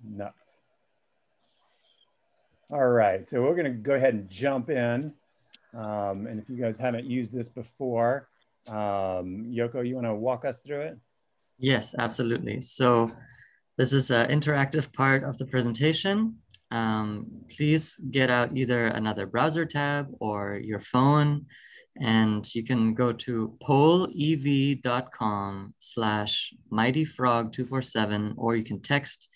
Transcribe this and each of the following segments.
Nuts. All right, so we're gonna go ahead and jump in. And if you guys haven't used this before, Yoko, you wanna walk us through it? Yes, absolutely. So this is an interactive part of the presentation. Please get out either another browser tab or your phone, and you can go to pollev.com/mightyfrog247, or you can text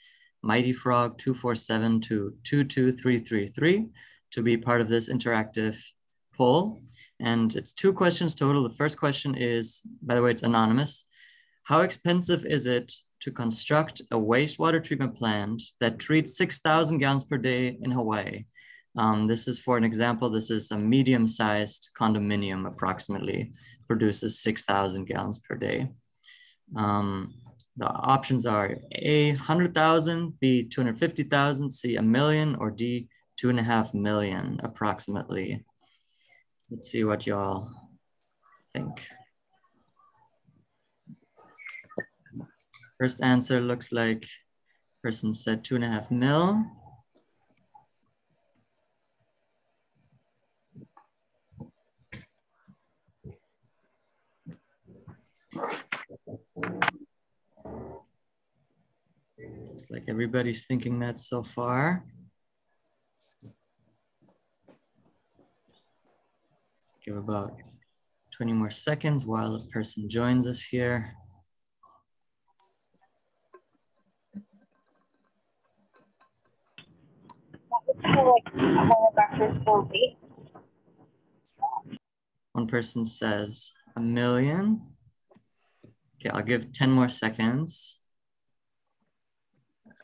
mightyfrog247 to 22333 to be part of this interactive poll. And it's 2 questions total. The first question is, by the way, it's anonymous. How expensive is it to construct a wastewater treatment plant that treats 6,000 gallons per day in Hawaii? This is, for an example, this is a medium-sized condominium, approximately produces 6,000 gallons per day. The options are A, 100,000, B, 250,000, C, $1 million, or D, $2.5 million approximately. Let's see what y'all think. First answer looks like person said 2.5 mil. Looks like everybody's thinking that so far. Give about 20 more seconds while the person joins us here. One person says $1 million. Okay, I'll give 10 more seconds.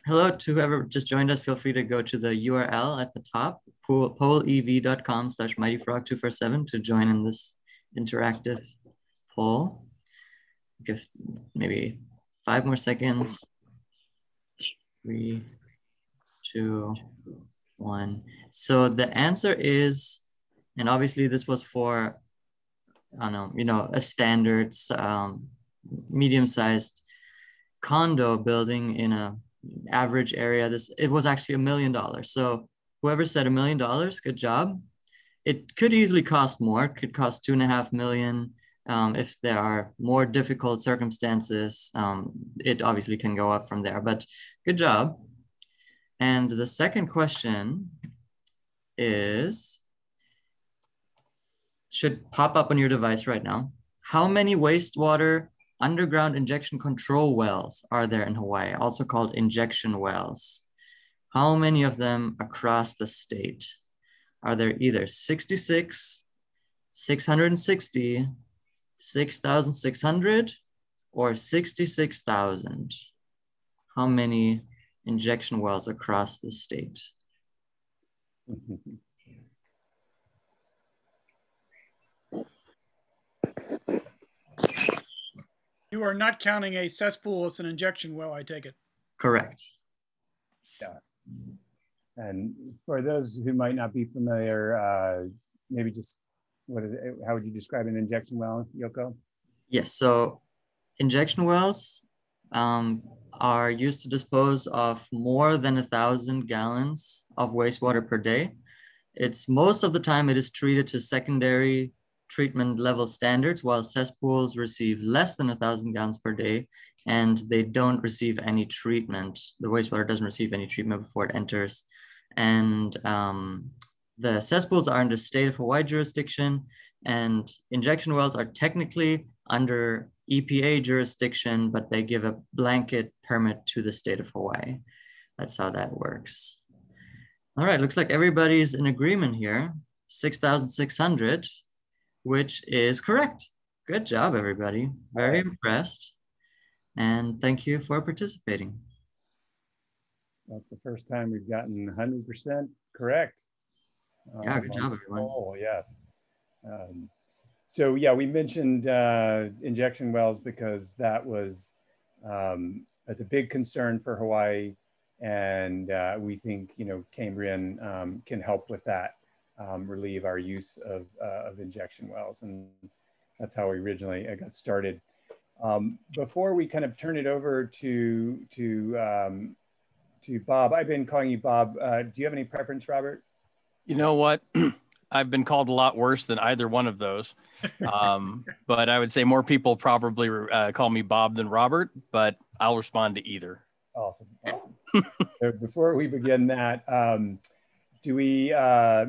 Hello to whoever just joined us. Feel free to go to the URL at the top, pollev.com/mightyfrog247 to join in this interactive poll. Give maybe 5 more seconds. 3, 2, 1. So the answer is, and obviously this was for, I don't know, a standard medium-sized condo building in a average area. It was actually $1 million. So whoever said $1 million, good job. It could easily cost more. It could cost $2.5 million. If there are more difficult circumstances, it obviously can go up from there, but good job. And the second question is, should pop up on your device right now. How many wastewater underground injection control wells are there in Hawaii, also called injection wells? How many of them across the state? Are there either 66, 660, 6,600, or 66,000? How many injection wells across the state? You are not counting a cesspool as an injection well, I take it. Correct. Yes. And for those who might not be familiar, maybe just how would you describe an injection well, Yoko? Yes, so injection wells are used to dispose of more than 1,000 gallons of wastewater per day. Most of the time it is treated to secondary treatment level standards, while cesspools receive less than 1,000 gallons per day, and they don't receive any treatment. The wastewater doesn't receive any treatment before it enters. And the cesspools are under state of Hawaii jurisdiction, and injection wells are technically under EPA jurisdiction, but they give a blanket permit to the state of Hawaii. That's how that works. All right, looks like everybody's in agreement here. 6,600, which is correct. Good job, everybody. Very impressed. And thank you for participating. That's the first time we've gotten 100% correct. Yeah, good job, everyone. Oh, yes. So yeah, we mentioned injection wells because that was, that's a big concern for Hawaii. And we think, Cambrian can help with that, relieve our use of injection wells. And that's how we originally got started. Before we kind of turn it over to to Bob. I've been calling you Bob. Do you have any preference, Robert? You know what? I've been called a lot worse than either one of those. But I would say more people probably call me Bob than Robert, but I'll respond to either. Awesome, awesome. So before we begin that, do we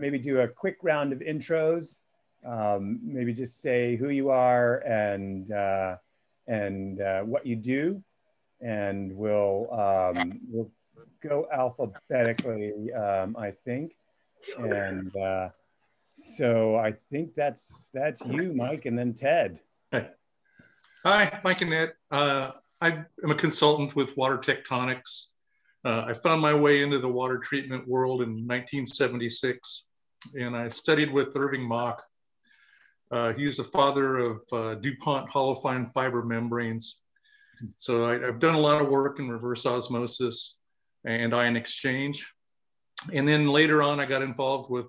maybe do a quick round of intros? Maybe just say who you are and what you do, and we'll go alphabetically, I think. And so I think that's you, Mike, and then Ted. Hi, Mike and Ed. I am a consultant with Water Tectonics. I found my way into the water treatment world in 1976, and I studied with Irving Mach. He's the father of DuPont hollow fine fiber membranes. So I've done a lot of work in reverse osmosis and ion exchange. And then later on, I got involved with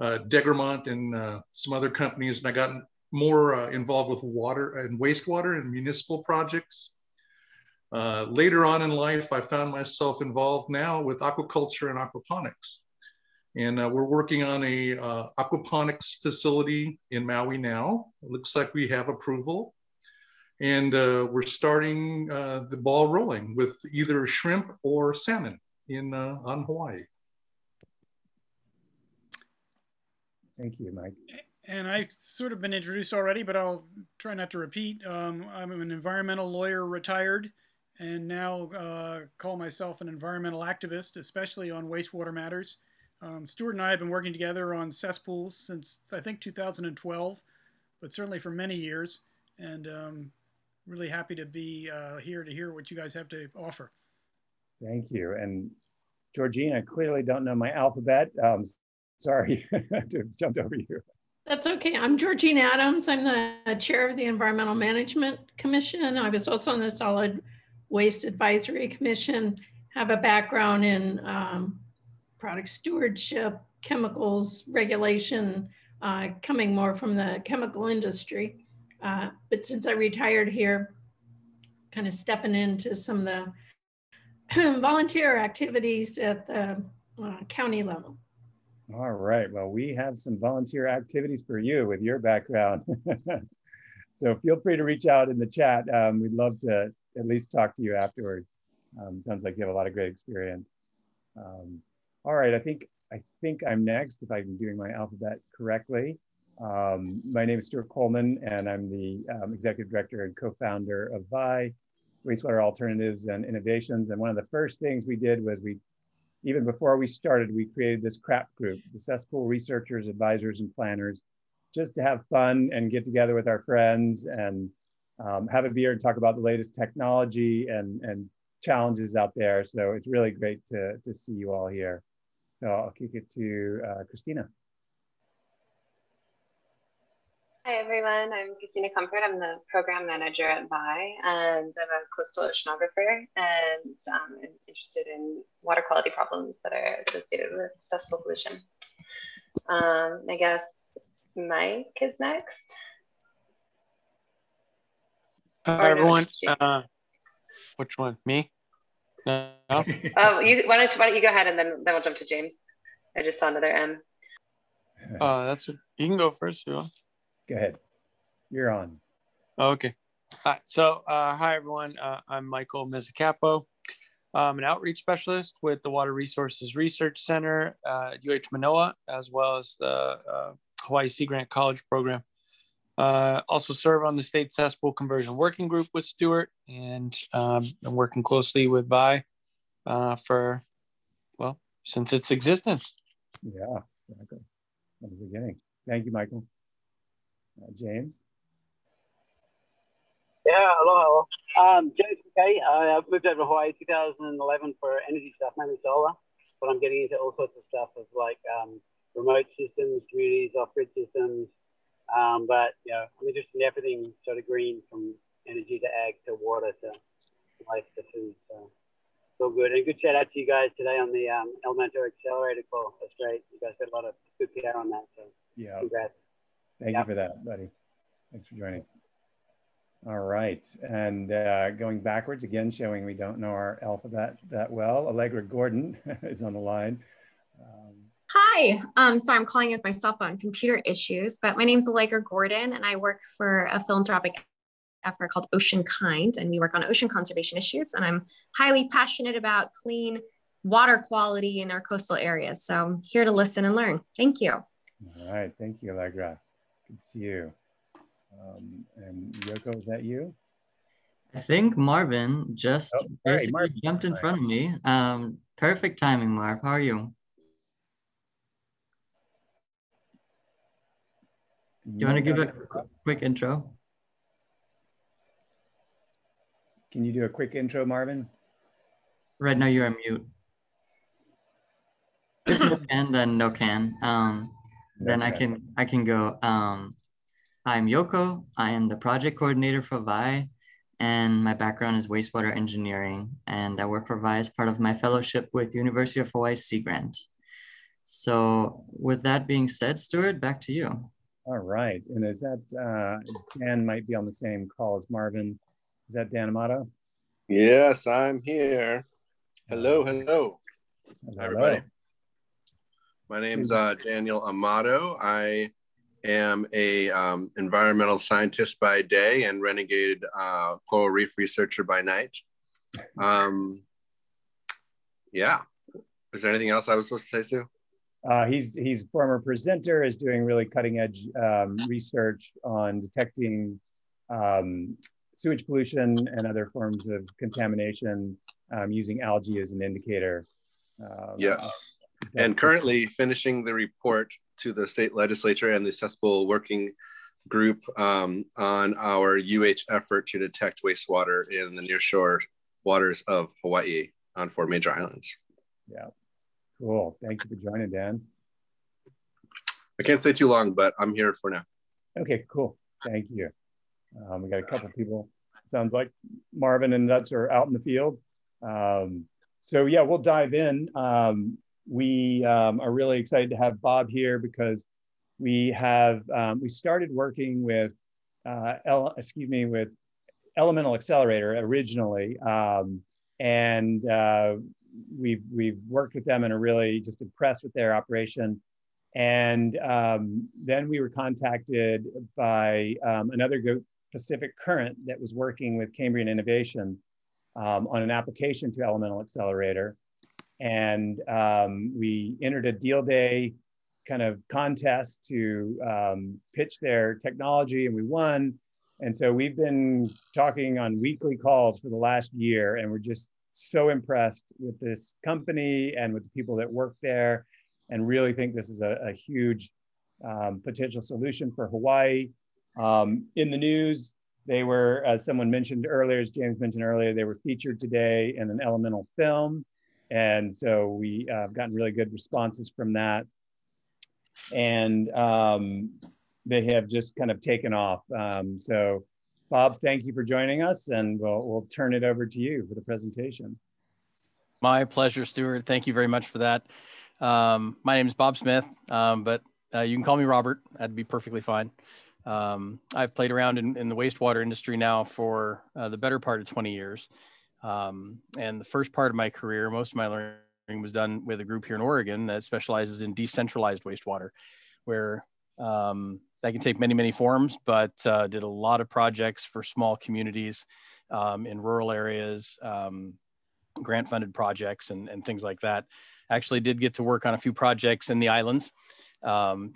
Degermont and some other companies, and I got more involved with water and wastewater and municipal projects. Later on in life, I found myself involved now with aquaculture and aquaponics. And we're working on a aquaponics facility in Maui now. It looks like we have approval. And we're starting the ball rolling with either shrimp or salmon on Hawaii. Thank you, Mike. And I've sort of been introduced already, but I'll try not to repeat. I'm an environmental lawyer, retired, and now call myself an environmental activist, especially on wastewater matters. Stuart and I have been working together on cesspools since, I think, 2012, but certainly for many years. And really happy to be here to hear what you guys have to offer. Thank you. And Georgine, I clearly don't know my alphabet. Sorry to jump over you. That's okay. I'm Georgine Adams. I'm the chair of the Environmental Management Commission. I was also on the Solid Waste Advisory Commission, have a background in product stewardship, chemicals regulation, coming more from the chemical industry. But since I retired here, kind of stepping into some of the volunteer activities at the county level. All right, well, we have some volunteer activities for you with your background. So feel free to reach out in the chat. We'd love to at least talk to you afterwards. Sounds like you have a lot of great experience. All right, I think I'm next, if I'm doing my alphabet correctly. My name is Stuart Coleman, and I'm the Executive Director and Co-founder of WAI, Wastewater Alternatives and Innovations. And one of the first things we did was even before we started, we created this CRAP group, the cesspool researchers, advisors, and planners, just to have fun and get together with our friends and have a beer and talk about the latest technology and challenges out there. So it's really great to see you all here. So I'll kick it to Christina. Hi everyone, I'm Christina Comfort. I'm the program manager at WAI, and I'm a coastal oceanographer, and I'm interested in water quality problems that are associated with cesspool pollution. I guess Mike is next. Hi everyone. Which one? Me? No. Oh, why don't you go ahead, and then we'll jump to James. I just saw another M. You can go first if you want. Go ahead. You're on. Okay. All right. So, hi, everyone. I'm Michael Mezzacapo. I'm an outreach specialist with the Water Resources Research Center at UH Manoa, as well as the Hawaii Sea Grant College program. Also serve on the State Cesspool Conversion Working Group with Stuart, and been working closely with WAI since its existence. Yeah, exactly. From the beginning. Thank you, Michael. James? Yeah, hello. James McKay. I moved over to Hawaii 2011 for energy stuff, mainly solar, but I'm getting into all sorts of stuff of like remote systems, communities, off-grid systems. But yeah, I'm interested in everything sort of green, from energy to ag to water to waste to food. So it's all good. And good shout out to you guys today on the Elementor Accelerator call. That's great. You guys got a lot of good PR on that. So yeah. Congrats. Thank you for that, buddy. Thanks for joining. All right, and going backwards again, showing we don't know our alphabet that well. Allegra Gordon is on the line. Hi, so I'm calling with my cell phone, computer issues, but my name's Allegra Gordon and I work for a philanthropic effort called Ocean Kind, and we work on ocean conservation issues. And I'm highly passionate about clean water quality in our coastal areas. So I'm here to listen and learn. Thank you. All right, thank you, Allegra. Good to see you. And Yoko, is that you? I think Marvin just basically Marvin. jumped in front of me. Perfect timing, Marv. How are you? Do you want to give a quick intro? Can you do a quick intro, Marvin? Right now you're on mute. If no can, then no can. Then okay. I can go. I'm Yoko. I am the project coordinator for WAI, and my background is wastewater engineering. And I work for WAI as part of my fellowship with University of Hawaii Sea Grant. So with that being said, Stuart, back to you. All right, and is that, Dan might be on the same call as Marvin. Is that Dan Amato? Yes, I'm here. Hello, hello. Hi, everybody. My name's Daniel Amato. I am a environmental scientist by day and renegade coral reef researcher by night. Yeah. Is there anything else I was supposed to say, Sue? He's former presenter, is doing really cutting edge research on detecting sewage pollution and other forms of contamination using algae as an indicator. Yes, and currently finishing the report to the state legislature and the Accessible Working Group on our effort to detect wastewater in the nearshore waters of Hawaii on 4 major islands. Yeah. Cool. Thank you for joining, Dan. I can't stay too long, but I'm here for now. Okay, cool. Thank you. We got a couple of people. Sounds like Marvin and Nuts are out in the field. So yeah, we'll dive in. We are really excited to have Bob here because we have we started working with with Elemental Accelerator originally, and we've worked with them and are really just impressed with their operation. And then we were contacted by another group, Pacific Current, that was working with Cambrian Innovation on an application to Elemental Accelerator. And we entered a deal day kind of contest to pitch their technology, and we won. And so we've been talking on weekly calls for the last year, and we're just so impressed with this company and with the people that work there, and really think this is a huge potential solution for Hawaii. In the news, they were, as someone mentioned earlier, as James mentioned earlier, they were featured today in an Elemental film. And so we have gotten really good responses from that. And they have just kind of taken off. So Bob, thank you for joining us, and we'll turn it over to you for the presentation. My pleasure, Stuart. Thank you very much for that. My name is Bob Smith, but you can call me Robert. That'd be perfectly fine. I've played around in the wastewater industry now for the better part of 20 years. And the first part of my career, most of my learning was done with a group here in Oregon that specializes in decentralized wastewater, where that can take many, many forms, but did a lot of projects for small communities in rural areas, grant-funded projects and things like that. Actually did get to work on a few projects in the islands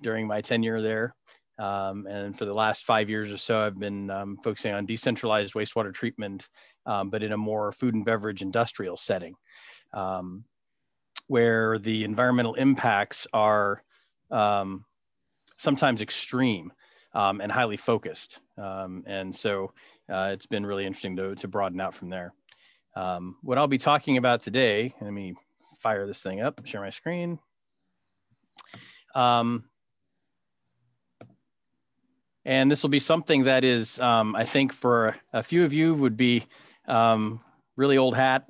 during my tenure there. And for the last 5 years or so, I've been focusing on decentralized wastewater treatment, but in a more food and beverage industrial setting, where the environmental impacts are sometimes extreme and highly focused. And so it's been really interesting to broaden out from there. What I'll be talking about today, let me fire this thing up, share my screen. And this will be something that is, I think for a few of you would be really old hat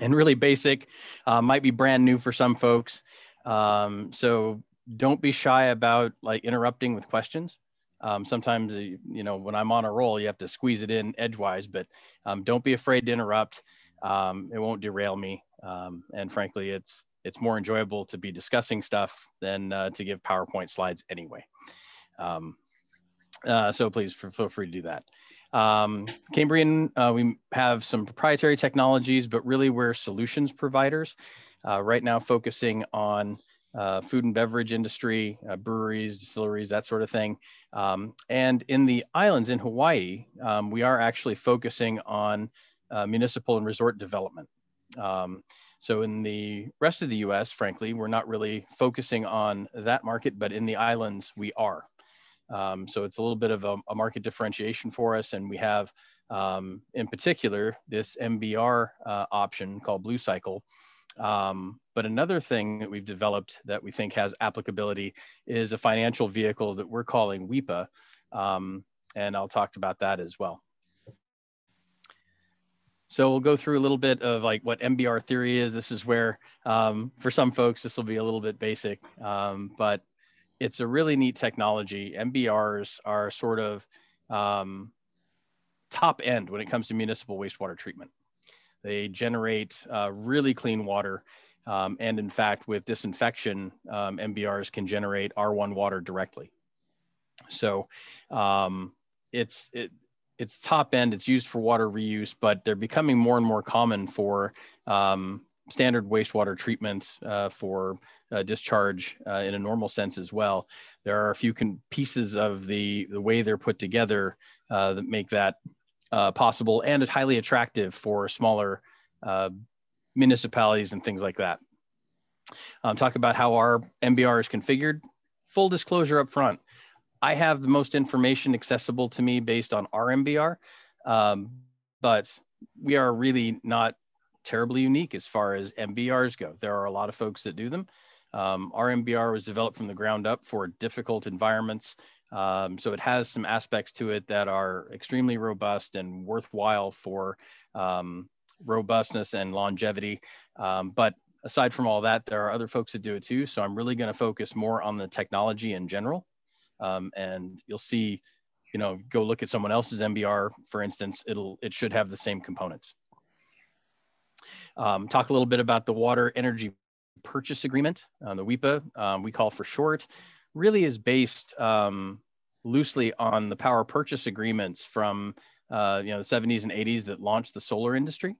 and really basic, might be brand new for some folks. So don't be shy about like interrupting with questions. Sometimes, you know, when I'm on a roll, you have to squeeze it in edgewise, but don't be afraid to interrupt. It won't derail me. And frankly, it's more enjoyable to be discussing stuff than to give PowerPoint slides anyway. So please feel free to do that. Cambrian, we have some proprietary technologies, but really we're solutions providers. Right now focusing on food and beverage industry, breweries, distilleries, that sort of thing. And in the islands in Hawaii, we are actually focusing on municipal and resort development. So in the rest of the US, frankly, we're not really focusing on that market, but in the islands, we are. So it's a little bit of a market differentiation for us. And we have, in particular, this MBR option called Blue Cycle. But another thing that we've developed that we think has applicability is a financial vehicle that we're calling WIPA. And I'll talk about that as well. So we'll go through a little bit of like what MBR theory is. This is where, for some folks, this will be a little bit basic, but it's a really neat technology. MBRs are sort of top end when it comes to municipal wastewater treatment. They generate really clean water. And in fact, with disinfection, MBRs can generate R1 water directly. So it's top end, it's used for water reuse, but they're becoming more and more common for standard wastewater treatment for discharge in a normal sense as well. There are a few pieces of the way they're put together that make that possible, and it's highly attractive for smaller municipalities and things like that. Talk about how our MBR is configured. Full disclosure up front, I have the most information accessible to me based on our MBR, but we are really not terribly unique as far as MBRs go. There are a lot of folks that do them. Our MBR was developed from the ground up for difficult environments. So it has some aspects to it that are extremely robust and worthwhile for robustness and longevity. But aside from all that, there are other folks that do it too. So I'm really going to focus more on the technology in general. And you'll see, you know, go look at someone else's MBR, for instance, it should have the same components. Talk a little bit about the Water Energy Purchase Agreement, the WIPA, we call for short, really is based loosely on the power purchase agreements from the 70s and 80s that launched the solar industry.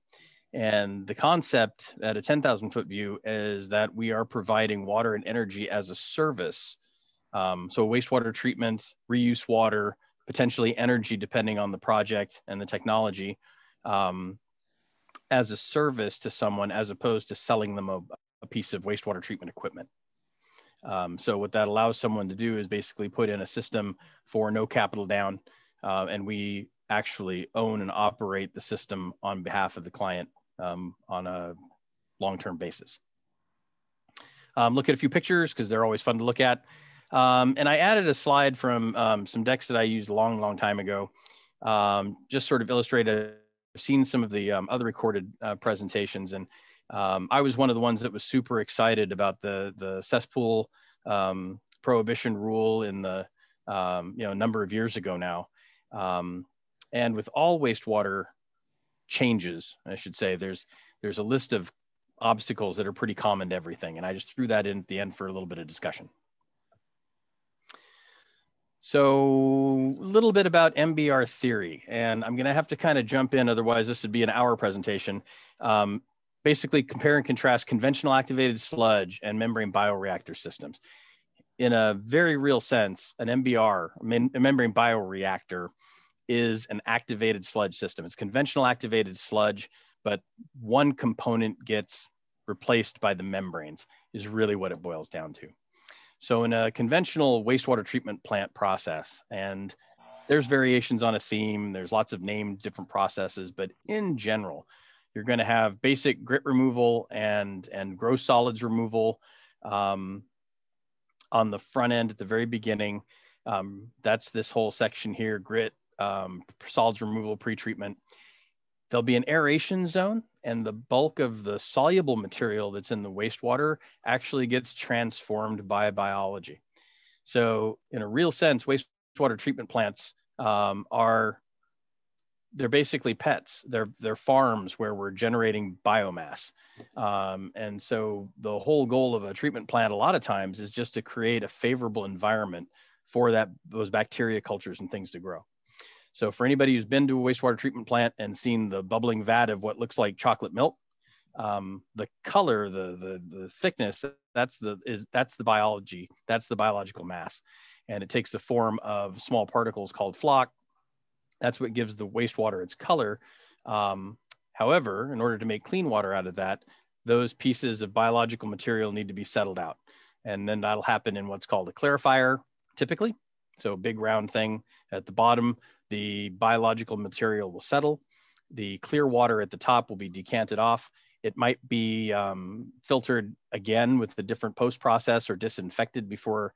And the concept at a 10,000 foot view is that we are providing water and energy as a service. So wastewater treatment, reuse water, potentially energy, depending on the project and the technology, as a service to someone, as opposed to selling them a piece of wastewater treatment equipment. So what that allows someone to do is basically put in a system for no capital down, and we actually own and operate the system on behalf of the client on a long-term basis. Look at a few pictures because they're always fun to look at. And I added a slide from some decks that I used a long time ago, just sort of illustrated. I've seen some of the other recorded presentations, and I was one of the ones that was super excited about the cesspool prohibition rule in the number of years ago now. And with all wastewater changes, I should say, there's a list of obstacles that are pretty common to everything, and I just threw that in at the end for a little bit of discussion. So a little bit about MBR theory, and I'm going to have to kind of jump in, otherwise this would be an hour presentation. Basically compare and contrast conventional activated sludge and membrane bioreactor systems. In a very real sense, an MBR, a membrane bioreactor, is an activated sludge system. It's conventional activated sludge, but one component gets replaced by the membranes, is really what it boils down to. So in a conventional wastewater treatment plant process, and there's variations on a theme, there's lots of named different processes, but in general, you're going to have basic grit removal and gross solids removal on the front end at the very beginning. That's this whole section here, grit, solids removal, pre-treatment. There'll be an aeration zone, and the bulk of the soluble material that's in the wastewater actually gets transformed by biology. So in a real sense, wastewater wastewater treatment plants they're basically pets. They're farms where we're generating biomass. And so the whole goal of a treatment plant a lot of times is just to create a favorable environment for those bacteria cultures and things to grow. So for anybody who's been to a wastewater treatment plant and seen the bubbling vat of what looks like chocolate milk, the color, the thickness, that's the biology, that's the biological mass. And it takes the form of small particles called floc. That's what gives the wastewater its color. However, in order to make clean water out of that, those pieces of biological material need to be settled out. And then that'll happen in what's called a clarifier, typically. So a big round thing at the bottom, the biological material will settle. The clear water at the top will be decanted off. It might be filtered again with the different post-process or disinfected before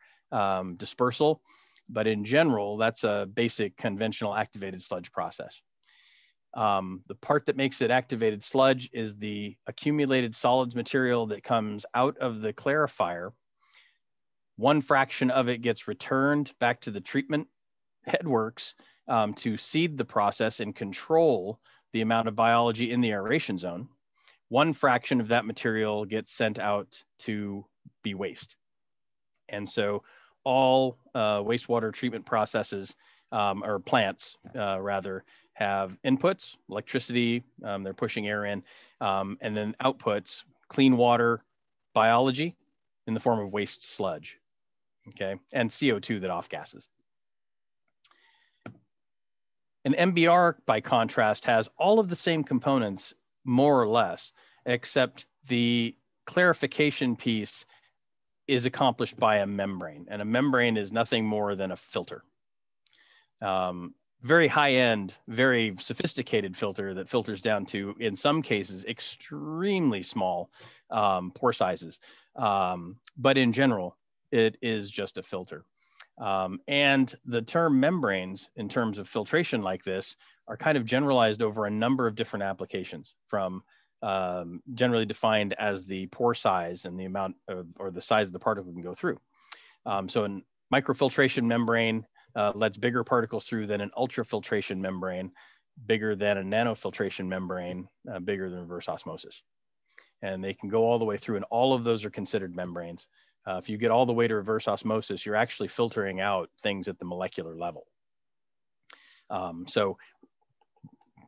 dispersal. But in general, that's a basic conventional activated sludge process. The part that makes it activated sludge is the accumulated solids material that comes out of the clarifier. One fraction of it gets returned back to the treatment headworks to seed the process and control the amount of biology in the aeration zone. One fraction of that material gets sent out to be waste. And so all wastewater treatment processes or plants rather have inputs, electricity, they're pushing air in, and then outputs, clean water, biology in the form of waste sludge, okay, and CO2 that off gases. An MBR, by contrast, has all of the same components, more or less, except the clarification piece is accomplished by a membrane, and a membrane is nothing more than a filter. Very high-end, very sophisticated filter that filters down to, in some cases, extremely small pore sizes. But in general, it is just a filter. And the term membranes, in terms of filtration like this, are kind of generalized over a number of different applications, from generally defined as the pore size and the amount of, or the size of the particle can go through. So a microfiltration membrane lets bigger particles through than an ultrafiltration membrane, bigger than a nanofiltration membrane, bigger than reverse osmosis. And they can go all the way through, and all of those are considered membranes. If you get all the way to reverse osmosis, you're actually filtering out things at the molecular level. So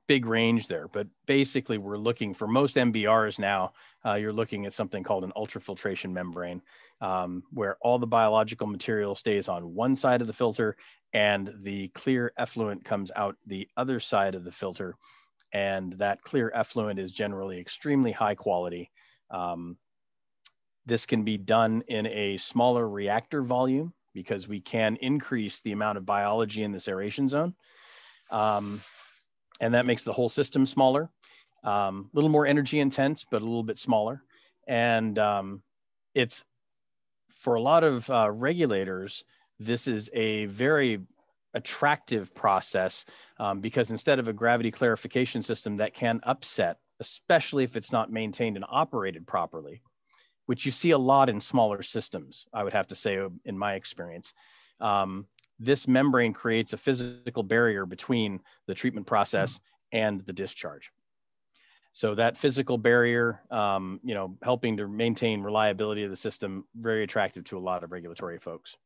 big range there, but basically we're looking for most MBRs now, you're looking at something called an ultrafiltration membrane, where all the biological material stays on one side of the filter and the clear effluent comes out the other side of the filter. And that clear effluent is generally extremely high quality. This can be done in a smaller reactor volume because we can increase the amount of biology in this aeration zone. And that makes the whole system smaller, a little more energy intense, but a little bit smaller. And it's, for a lot of regulators, this is a very attractive process because instead of a gravity clarification system that can upset, especially if it's not maintained and operated properly, which you see a lot in smaller systems, I would have to say, in my experience. This membrane creates a physical barrier between the treatment process and the discharge. So that physical barrier, you know, helping to maintain reliability of the system, very attractive to a lot of regulatory folks.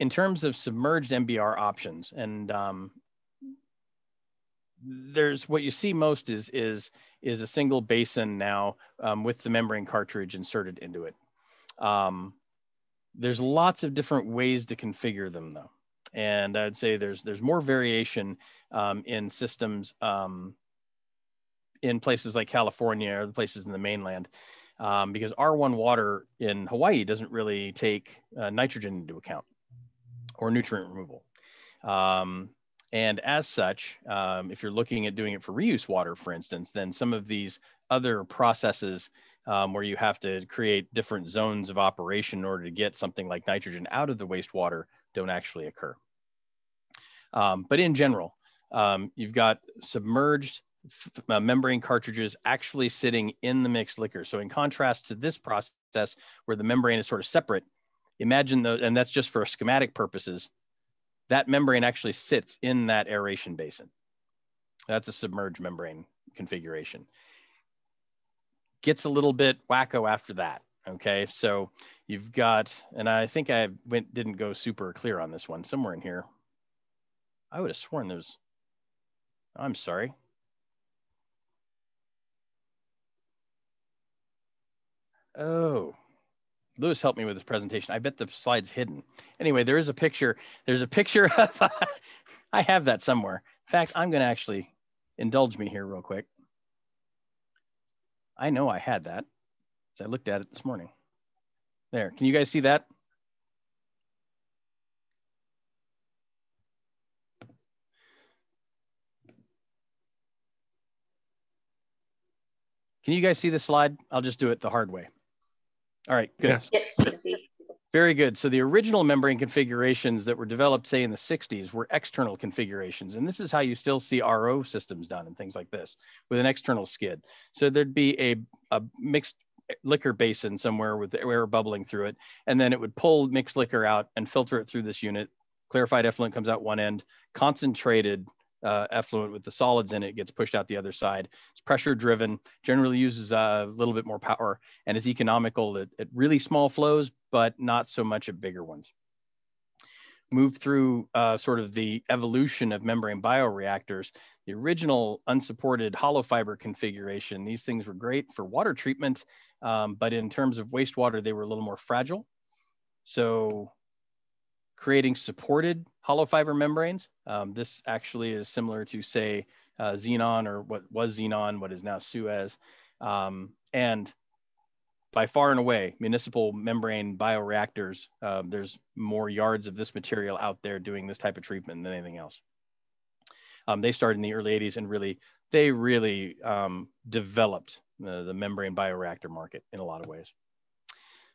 In terms of submerged MBR options, and there's what you see most is a single basin now with the membrane cartridge inserted into it. There's lots of different ways to configure them though. And I'd say there's more variation in systems in places like California or the places in the mainland because R1 water in Hawaii doesn't really take nitrogen into account or nutrient removal. And as such, if you're looking at doing it for reuse water, for instance, then some of these other processes where you have to create different zones of operation in order to get something like nitrogen out of the wastewater don't actually occur. But in general, you've got submerged membrane cartridges actually sitting in the mixed liquor. So in contrast to this process where the membrane is sort of separate, Imagine, and that's just for schematic purposes, that membrane actually sits in that aeration basin. That's a submerged membrane configuration. Gets a little bit wacko after that. Okay, so you've got, and I think I didn't go super clear on this one, somewhere in here. I would have sworn there's, I'm sorry. Oh, Lewis helped me with this presentation. I bet the slide's hidden. Anyway, there is a picture. There's a picture of, I have that somewhere. In fact, I'm gonna actually indulge me here real quick. I know I had that, so I looked at it this morning. There, can you guys see that? Can you guys see the slide? I'll just do it the hard way. All right, good. Yes. Very good. So the original membrane configurations that were developed, say in the 60s, were external configurations. And this is how you still see RO systems done and things like this with an external skid. So there'd be a mixed liquor basin somewhere with air bubbling through it. And then it would pull mixed liquor out and filter it through this unit. Clarified effluent comes out one end, concentrated effluent with the solids in it gets pushed out the other side. It's pressure driven, generally uses a little bit more power, and is economical at really small flows, but not so much at bigger ones. Move through sort of the evolution of membrane bioreactors. The original unsupported hollow fiber configuration, these things were great for water treatment, but in terms of wastewater, they were a little more fragile. So creating supported hollow fiber membranes. This actually is similar to, say, xenon, or what was xenon, what is now Suez. And by far and away, municipal membrane bioreactors, there's more yards of this material out there doing this type of treatment than anything else. They started in the early 80s and they really developed the membrane bioreactor market in a lot of ways.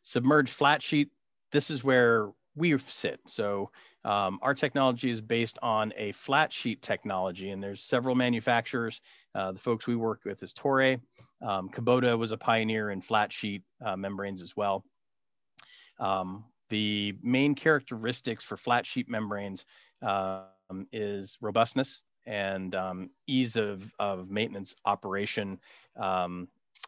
Submerged flat sheet, this is where we sit. So our technology is based on a flat sheet technology, and there's several manufacturers. The folks we work with is Toray. Kubota was a pioneer in flat sheet membranes as well. The main characteristics for flat sheet membranes is robustness and ease of maintenance, operation,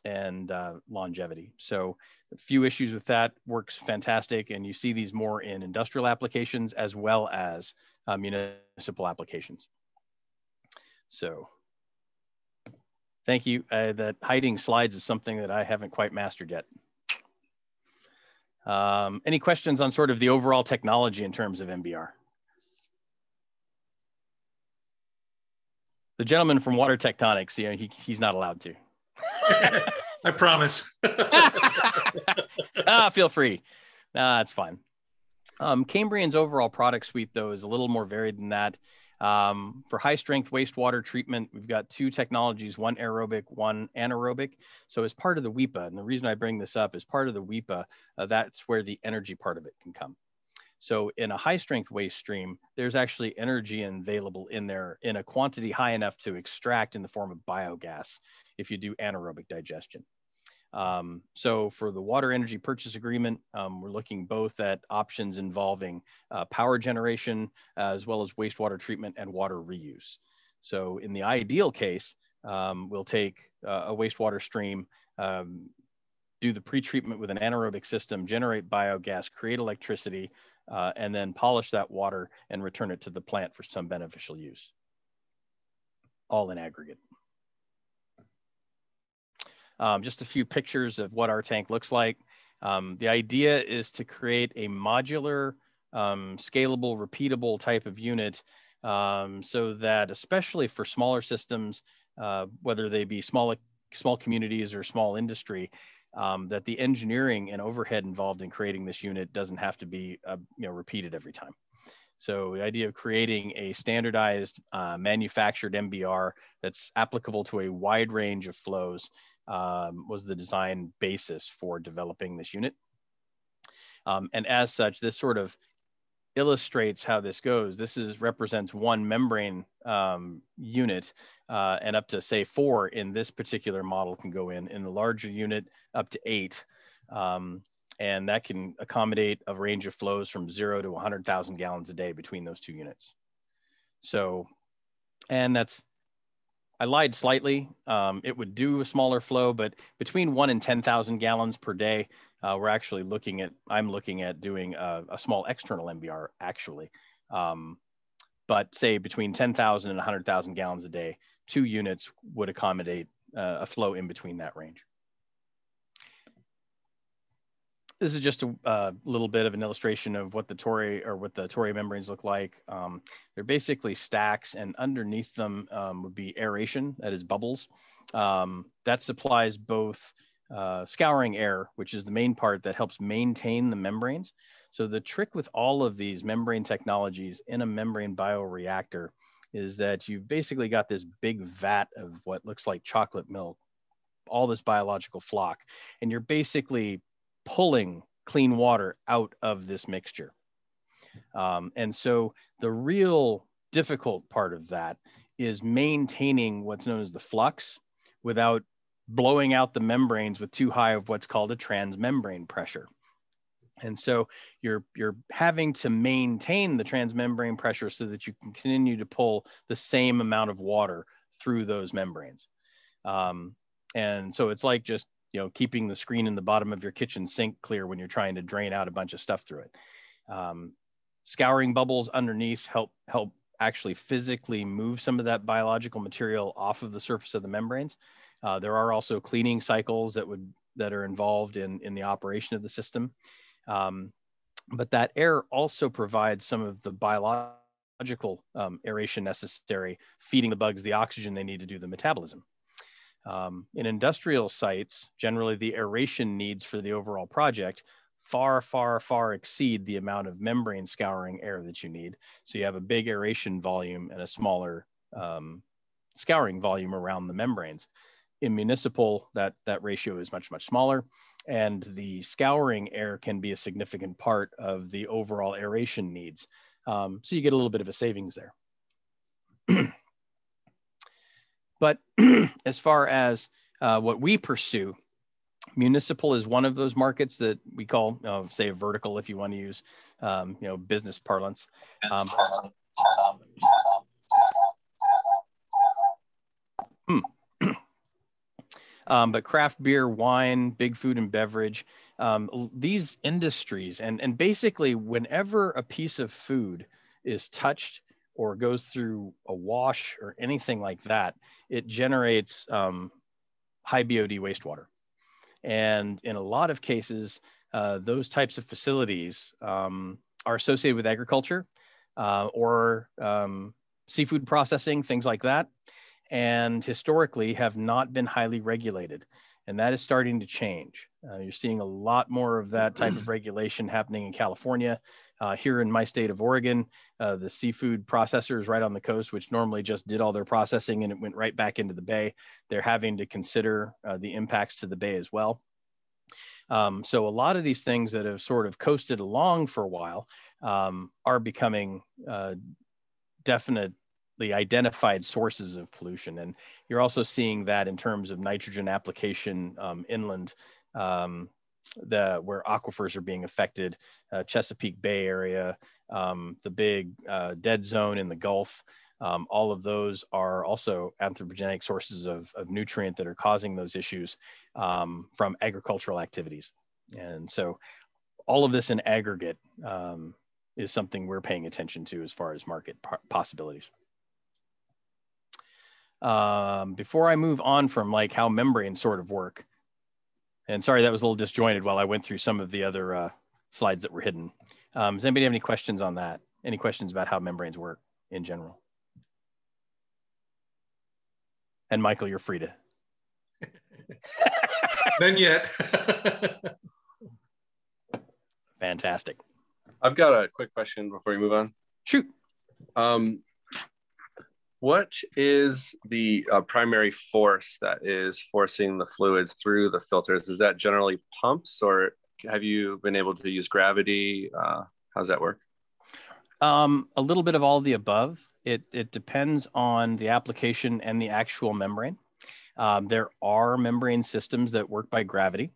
and longevity. So a few issues with that, works fantastic. And you see these more in industrial applications as well as municipal applications. So thank you. That hiding slides is something that I haven't quite mastered yet. Any questions on sort of the overall technology in terms of MBR? The gentleman from Water Tectonics, you know, he's not allowed to. I promise. Feel free. That's fine. Cambrian's overall product suite, though, is a little more varied than that. For high strength wastewater treatment, we've got two technologies, one aerobic, one anaerobic. So as part of the WEPA, and the reason I bring this up is part of the WEPA, that's where the energy part of it can come. So in a high strength waste stream, there's actually energy available in there in a quantity high enough to extract in the form of biogas if you do anaerobic digestion. So for the water energy purchase agreement, we're looking both at options involving power generation as well as wastewater treatment and water reuse. So in the ideal case, we'll take a wastewater stream, do the pre-treatment with an anaerobic system, generate biogas, create electricity, and then polish that water and return it to the plant for some beneficial use, all in aggregate. Just a few pictures of what our tank looks like. The idea is to create a modular, scalable, repeatable type of unit so that especially for smaller systems, whether they be small communities or small industry, that the engineering and overhead involved in creating this unit doesn't have to be repeated every time. So the idea of creating a standardized manufactured MBR that's applicable to a wide range of flows was the design basis for developing this unit. And as such, this sort of illustrates how this goes. This represents one membrane unit, and up to say 4 in this particular model can go in the larger unit up to 8. and that can accommodate a range of flows from 0 to 100,000 gallons a day between those two units. So, and that's, I lied slightly. It would do a smaller flow, but between 1 and 10,000 gallons per day, we're actually looking at, I'm looking at doing a small external MBR actually. But say between 10,000 and 100,000 gallons a day, 2 units would accommodate a flow in between that range. This is just a little bit of an illustration of what the Torrey membranes look like. They're basically stacks, and underneath them would be aeration, that is bubbles. That supplies both scouring air, which is the main part that helps maintain the membranes. So the trick with all of these membrane technologies in a membrane bioreactor is that you've basically got this big vat of what looks like chocolate milk, all this biological flock, and you're basically pulling clean water out of this mixture. And so the real difficult part of that is maintaining what's known as the flux without blowing out the membranes with too high of what's called a transmembrane pressure. And so you're having to maintain the transmembrane pressure so that you can continue to pull the same amount of water through those membranes. And so it's like just, you know, keeping the screen in the bottom of your kitchen sink clear when you're trying to drain out a bunch of stuff through it. Scouring bubbles underneath help actually physically move some of that biological material off of the surface of the membranes. There are also cleaning cycles that are involved in the operation of the system. But that air also provides some of the biological aeration necessary, feeding the bugs the oxygen they need to do the metabolism. In industrial sites, generally the aeration needs for the overall project far, far, far exceed the amount of membrane scouring air that you need. So you have a big aeration volume and a smaller scouring volume around the membranes. In municipal, that ratio is much, much smaller, and the scouring air can be a significant part of the overall aeration needs. So you get a little bit of a savings there. But as far as what we pursue, municipal is one of those markets that we call, say, a vertical, if you want to use, business parlance. But craft beer, wine, big food and beverage, these industries, and basically whenever a piece of food is touched or goes through a wash or anything like that, it generates high BOD wastewater. And in a lot of cases, those types of facilities are associated with agriculture or seafood processing, things like that, and historically have not been highly regulated. And that is starting to change. You're seeing a lot more of that type of regulation happening in California. Here in my state of Oregon, the seafood processors right on the coast, which normally just did all their processing and it went right back into the bay, they're having to consider the impacts to the bay as well. So a lot of these things that have sort of coasted along for a while are becoming definitely identified sources of pollution. And you're also seeing that in terms of nitrogen application inland, where aquifers are being affected, Chesapeake Bay area, the big dead zone in the Gulf. All of those are also anthropogenic sources of nutrient that are causing those issues from agricultural activities. And so all of this in aggregate is something we're paying attention to as far as market possibilities. Before I move on from like how membranes sort of work, and sorry, that was a little disjointed while I went through some of the other slides that were hidden. Does anybody have any questions on that? Any questions about how membranes work in general? And Michael, you're free to. None yet. Fantastic. I've got a quick question before we move on. Shoot. What is the primary force that is forcing the fluids through the filters? Is that generally pumps, or have you been able to use gravity? How's that work? A little bit of all the above. It depends on the application and the actual membrane. There are membrane systems that work by gravity.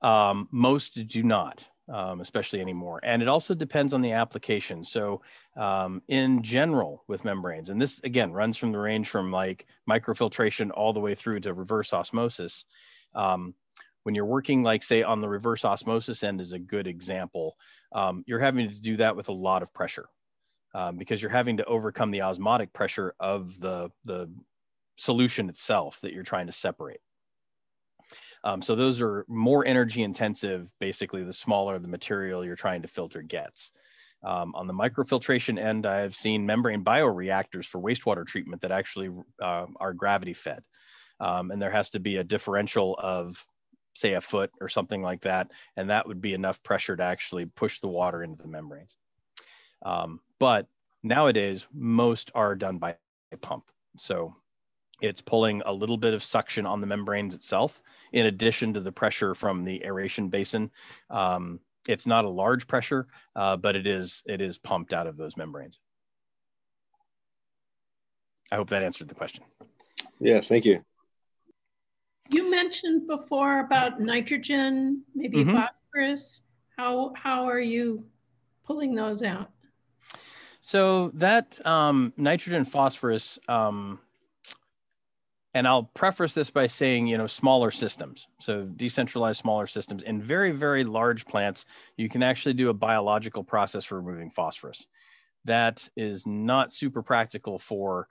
Most do not, especially anymore. And it also depends on the application. So in general with membranes, and this again runs from the range from like microfiltration all the way through to reverse osmosis. When you're working, like say on the reverse osmosis end is a good example, you're having to do that with a lot of pressure because you're having to overcome the osmotic pressure of the solution itself that you're trying to separate. So those are more energy intensive, basically the smaller the material you're trying to filter gets. On the microfiltration end, I've seen membrane bioreactors for wastewater treatment that actually are gravity fed. And there has to be a differential of say a foot or something like that. And that would be enough pressure to actually push the water into the membranes. But nowadays, most are done by pump. So it's pulling a little bit of suction on the membranes itself, in addition to the pressure from the aeration basin. It's not a large pressure, but it is pumped out of those membranes. I hope that answered the question. Yes, thank you. You mentioned before about nitrogen, maybe phosphorus. How are you pulling those out? So that nitrogen, phosphorus, and I'll preface this by saying, you know, smaller systems. So decentralized smaller systems. In very, very large plants, you can actually do a biological process for removing phosphorus. That is not super practical for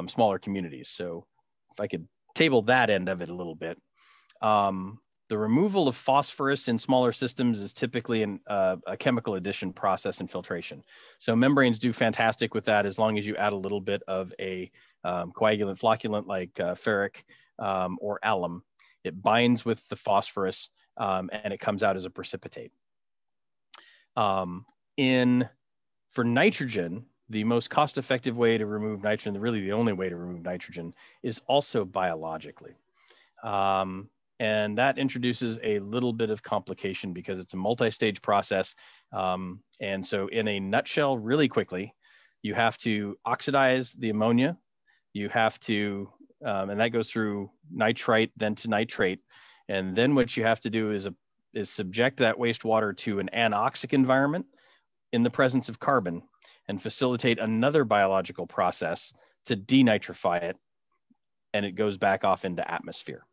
smaller communities. So if I could table that end of it a little bit. The removal of phosphorus in smaller systems is typically a chemical addition process and filtration. So membranes do fantastic with that as long as you add a little bit of a coagulant, flocculant like ferric or alum. It binds with the phosphorus and it comes out as a precipitate. For nitrogen, the most cost-effective way to remove nitrogen, really the only way to remove nitrogen, is also biologically. And that introduces a little bit of complication because it's a multi-stage process. And so in a nutshell, really quickly, you have to oxidize the ammonia. You have to, and that goes through nitrite, then to nitrate. And then what you have to do is subject that wastewater to an anoxic environment in the presence of carbon and facilitate another biological process to denitrify it, and it goes back off into atmosphere.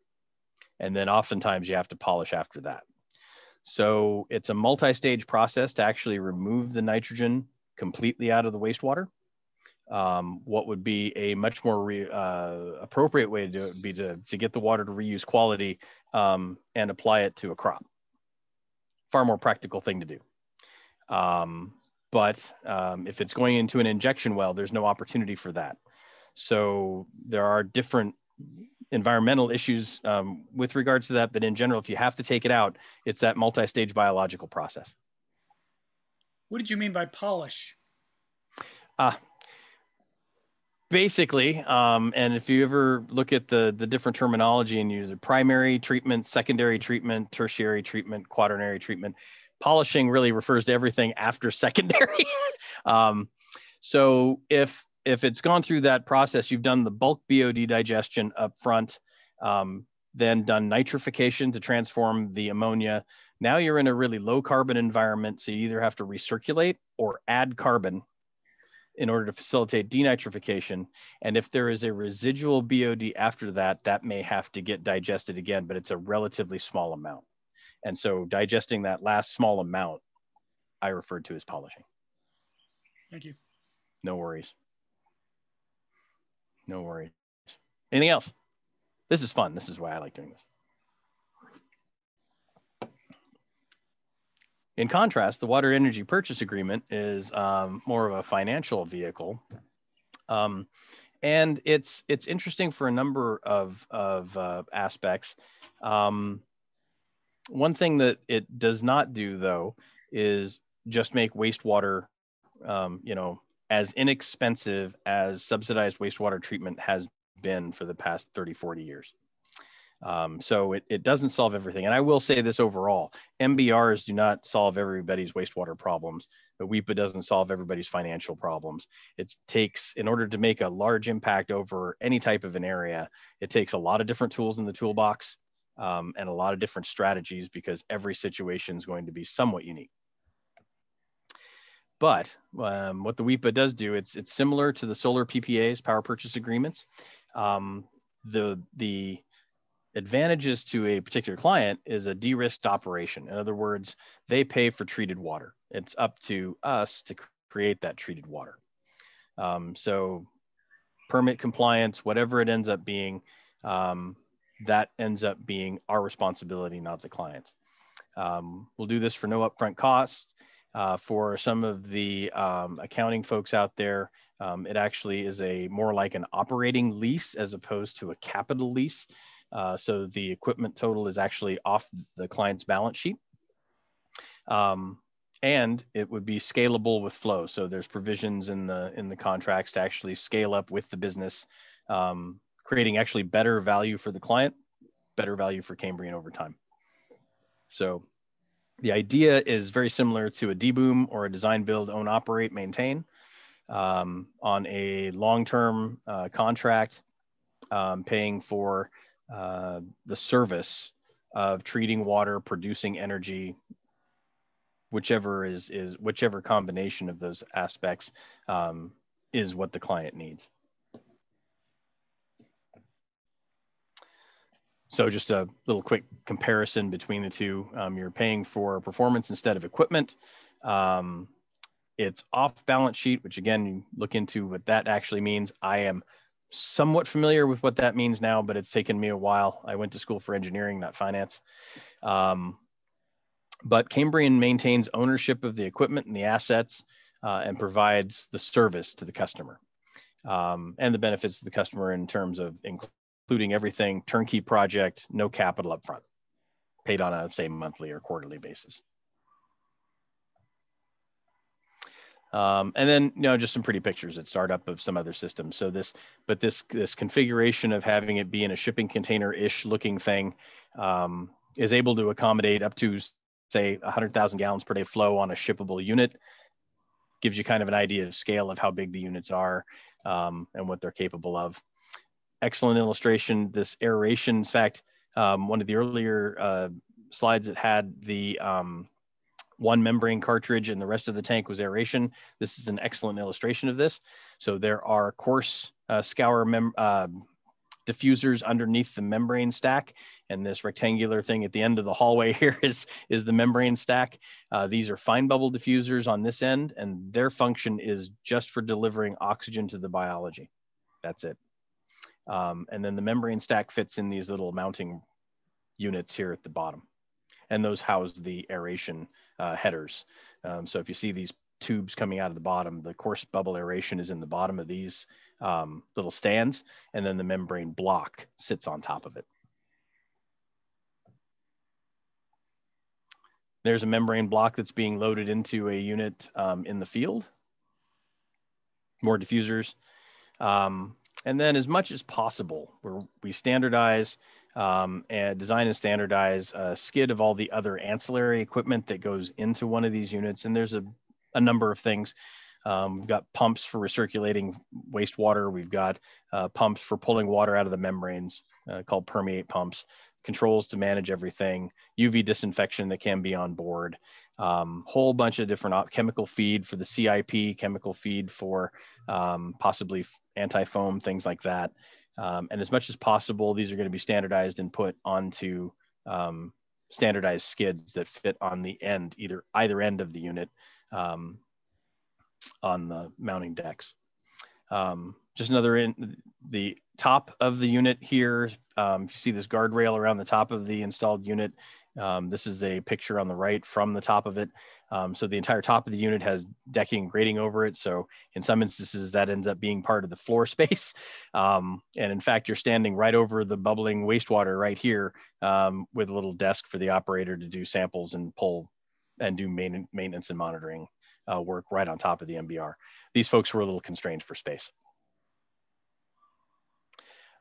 And then oftentimes you have to polish after that. So it's a multi-stage process to actually remove the nitrogen completely out of the wastewater. What would be a much more appropriate way to do it would be to get the water to reuse quality and apply it to a crop. Far more practical thing to do. But if it's going into an injection well, there's no opportunity for that. So there are different environmental issues with regards to that. But in general, if you have to take it out, it's that multi-stage biological process. What did you mean by polish? Basically, and if you ever look at the different terminology and use a primary treatment, secondary treatment, tertiary treatment, quaternary treatment, polishing really refers to everything after secondary. So if it's gone through that process, you've done the bulk BOD digestion up front, then done nitrification to transform the ammonia. Now you're in a really low carbon environment. So you either have to recirculate or add carbon in order to facilitate denitrification. And if there is a residual BOD after that, that may have to get digested again, but it's a relatively small amount. And so digesting that last small amount, I referred to as polishing. Thank you. No worries. No worries. Anything else? This is fun. This is why I like doing this. In contrast, the Water Energy Purchase Agreement is more of a financial vehicle. And it's interesting for a number of aspects. One thing that it does not do, though, is just make wastewater, as inexpensive as subsidized wastewater treatment has been for the past 30, 40 years. So it doesn't solve everything. And I will say this overall, MBRs do not solve everybody's wastewater problems, but WIPA doesn't solve everybody's financial problems. It takes, in order to make a large impact over any type of an area, it takes a lot of different tools in the toolbox. and a lot of different strategies because every situation is going to be somewhat unique. But what the WEPA does do, it's similar to the solar PPAs, power purchase agreements. The advantages to a particular client is a de-risked operation. In other words, they pay for treated water. It's up to us to create that treated water. So permit compliance, whatever it ends up being, that ends up being our responsibility, not the client's. We'll do this for no upfront costs. For some of the accounting folks out there, it actually is more like an operating lease as opposed to a capital lease. So the equipment total is actually off the client's balance sheet. And it would be scalable with flow. So there's provisions in the contracts to actually scale up with the business, creating actually better value for the client, better value for Cambrian over time. So the idea is very similar to a DBOOM or a design, build, own, operate, maintain on a long-term contract, paying for the service of treating water, producing energy, whichever whichever combination of those aspects is what the client needs. So just a little quick comparison between the two. You're paying for performance instead of equipment. It's off balance sheet, which again, you look into what that actually means. I am somewhat familiar with what that means now, but it's taken me a while. I went to school for engineering, not finance. But Cambrian maintains ownership of the equipment and the assets and provides the service to the customer and the benefits to the customer in terms of including everything, turnkey project, no capital upfront, paid on a, say, monthly or quarterly basis. And then, just some pretty pictures at startup of some other systems. So this configuration of having it be in a shipping container-ish looking thing is able to accommodate up to, say, 100,000 gallons per day flow on a shippable unit. Gives you kind of an idea of scale of how big the units are and what they're capable of. Excellent illustration. This aeration, in fact, one of the earlier slides that had the one membrane cartridge and the rest of the tank was aeration. This is an excellent illustration of this. So there are coarse scour diffusers underneath the membrane stack, and this rectangular thing at the end of the hallway here is the membrane stack. These are fine bubble diffusers on this end, and their function is just for delivering oxygen to the biology. That's it. And then the membrane stack fits in these little mounting units here at the bottom, and those house the aeration headers. So if you see these tubes coming out of the bottom, the coarse bubble aeration is in the bottom of these little stands, and then the membrane block sits on top of it. There's a membrane block that's being loaded into a unit in the field. More diffusers. And then as much as possible, we standardize and design and standardize a skid of all the other ancillary equipment that goes into one of these units. And there's a number of things. We've got pumps for recirculating wastewater. We've got pumps for pulling water out of the membranes called permeate pumps, controls to manage everything, UV disinfection that can be on board, whole bunch of different chemical feed for the CIP, chemical feed for possibly anti-foam, things like that. And as much as possible, these are going to be standardized and put onto standardized skids that fit on the end, either end of the unit on the mounting decks. Just another in the top of the unit here. If you see this guardrail around the top of the installed unit, this is a picture on the right from the top of it. So the entire top of the unit has decking and grating over it. So in some instances that ends up being part of the floor space. And in fact, you're standing right over the bubbling wastewater right here with a little desk for the operator to do samples and pull and do maintenance and monitoring work right on top of the MBR. These folks were a little constrained for space.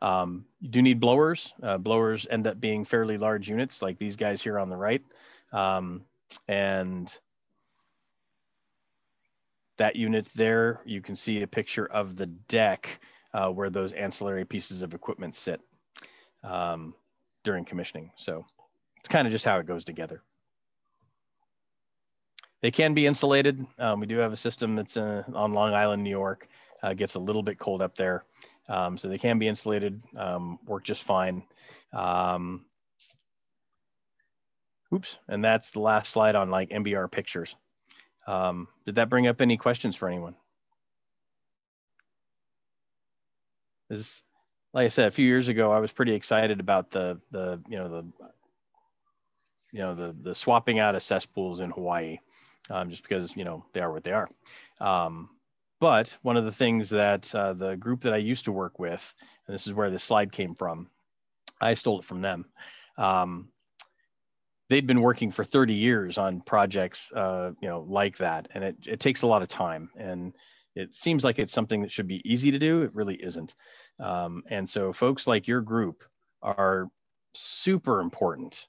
You do need blowers. Blowers end up being fairly large units like these guys here on the right. And that unit there, you can see a picture of the deck where those ancillary pieces of equipment sit. during commissioning. So it's kind of just how it goes together. They can be insulated. We do have a system that's on Long Island, New York. Gets a little bit cold up there. So they can be insulated, work just fine. Oops, and that's the last slide on like MBR pictures. Did that bring up any questions for anyone? This, like I said, a few years ago, I was pretty excited about the swapping out of cesspools in Hawaii, just because, you know, they are what they are. But one of the things that the group that I used to work with, and this is where this slide came from, I stole it from them. They'd been working for 30 years on projects, like that. And it takes a lot of time. And it seems like it's something that should be easy to do. It really isn't. And so folks like your group are super important